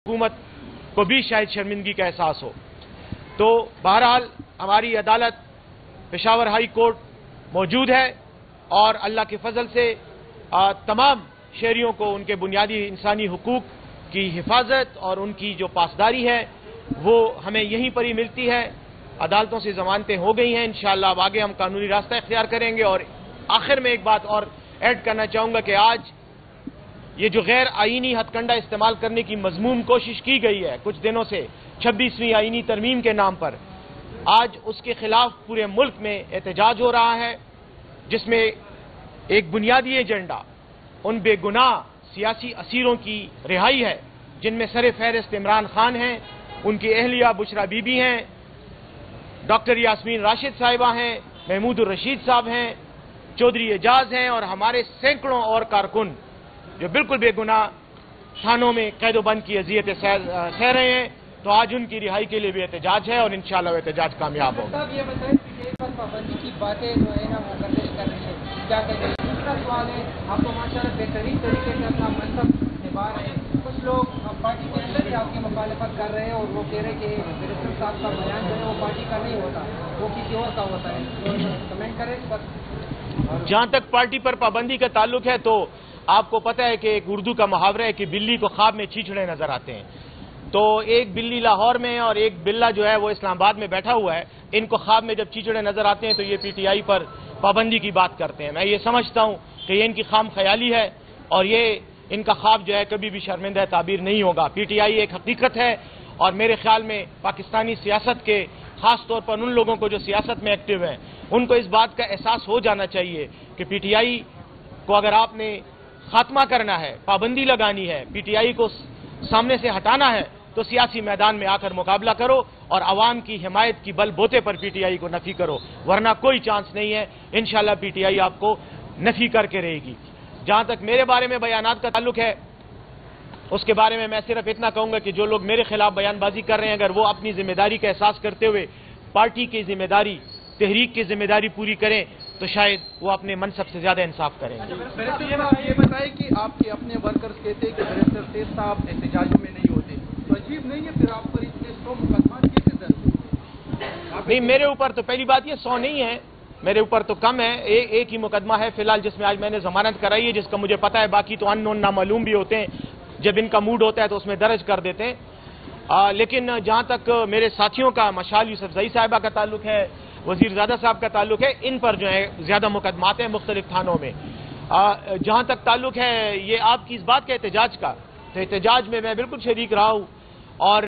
हुकूमत को भी शायद शर्मिंदगी का एहसास हो। तो बहरहाल हमारी अदालत पेशावर हाई कोर्ट मौजूद है और अल्लाह के फजल से तमाम शहरियों को उनके बुनियादी इंसानी हुकूक की हिफाजत और उनकी जो पासदारी है वो हमें यहीं पर ही मिलती है। अदालतों से जमानतें हो गई हैं, इंशाअल्लाह अब आगे हम कानूनी रास्ता इख्तियार करेंगे। और आखिर में एक बात और ऐड करना चाहूंगा कि आज ये जो गैर आईनी हथकंडा इस्तेमाल करने की मजमूम कोशिश की गई है कुछ दिनों से 26वीं आईनी तरमीम के नाम पर, आज उसके खिलाफ पूरे मुल्क में एहतजाज हो रहा है, जिसमें एक बुनियादी एजेंडा उन बेगुनाह सियासी असीरों की रिहाई है जिनमें सर फहरिस्त इमरान खान हैं, उनकी अहलिया बुशरा बीबी हैं, डॉक्टर यास्मीन राशिद साहिबा हैं, महमूद रशीद साहब हैं, चौधरी एजाज हैं और हमारे सैकड़ों और कारकुन जो बिल्कुल बेगुनाह थानों में कैदोबंद की अजियतें सह रहे हैं। तो आज उनकी रिहाई के लिए भी एहतजाज है और इंशाअल्लाह एहतजाज कामयाब होगा। ये बताएं पर पाबंदी की बातें जो है ना वो गर्दिश कर रही है, क्या कहेंगे? दूसरा सवाल है, आप तो माशाल्लाह बेहतरीन तरीके से अपना मनसब निभा रहे हैं, कुछ लोग पार्टी के अंदर ही आपकी मुखालिफत कर रहे हैं और वो कह रहे हैं कि बैरिस्टर साहब का बयान जो है वो पार्टी का नहीं होता, वो किसी और का होता है। तो कमेंट करें इस पर। जहां तक पार्टी पर पाबंदी का ताल्लुक है तो आपको पता है कि एक उर्दू का मुहावरा है कि बिल्ली को ख्वाब में चींचड़े नजर आते हैं। तो एक बिल्ली लाहौर में और एक बिल्ला जो है वो इस्लामाबाद में बैठा हुआ है, इनको ख्वाब में जब चींचड़े नजर आते हैं तो ये पीटीआई पर पाबंदी की बात करते हैं। मैं ये समझता हूं कि ये इनकी खाम ख्याली है और ये इनका ख्वाब जो है कभी भी शर्मिंदा ताबीर नहीं होगा। पीटीआई एक हकीकत है और मेरे ख्याल में पाकिस्तानी सियासत के खास तौर पर उन लोगों को जो सियासत में एक्टिव हैं उनको इस बात का एहसास हो जाना चाहिए कि पीटीआई को अगर आपने खात्मा करना है, पाबंदी लगानी है, पीटीआई को सामने से हटाना है तो सियासी मैदान में आकर मुकाबला करो और अवाम की हिमायत की बल बोते पर पीटीआई को नफी करो, वरना कोई चांस नहीं है। इंशाअल्लाह पीटीआई आपको नफी करके रहेगी। जहां तक मेरे बारे में बयानात का ताल्लुक है उसके बारे में मैं सिर्फ इतना कहूंगा कि जो लोग मेरे खिलाफ बयानबाजी कर रहे हैं अगर वो अपनी जिम्मेदारी का एहसास करते हुए पार्टी की जिम्मेदारी, तहरीक की जिम्मेदारी पूरी करें तो शायद वो अपने मनसब से ज्यादा इंसाफ करेंगे। ये बताएं कि आपके अपने वर्कर्स कहते हैं कि बैरिस्टर सेठ साहब एहतजाजों में नहीं होते, तो अजीब नहीं है फिर आप पर इतने 100 मुकदमा कैसे दर्ज? नहीं, मेरे ऊपर तो पहली बात ये 100 नहीं है, मेरे ऊपर तो कम है। एक ही मुकदमा है फिलहाल जिसमें आज मैंने जमानत कराई है, जिसका मुझे पता है, बाकी तो अननोन नामालूम भी होते हैं, जब इनका मूड होता है तो उसमें दर्ज कर देते हैं। लेकिन जहां तक मेरे साथियों का मशाल यूसुफजई साहिबा का ताल्लुक है, वजीरजादा साहब का ताल्लुक है, इन पर जो है ज्यादा मुकदमात हैं मुख्तलिफ थानों में। जहां तक ताल्लुक है ये आपकी इस बात के एहतजाज का, तो एहतजाज में मैं बिल्कुल शरीक रहा हूं और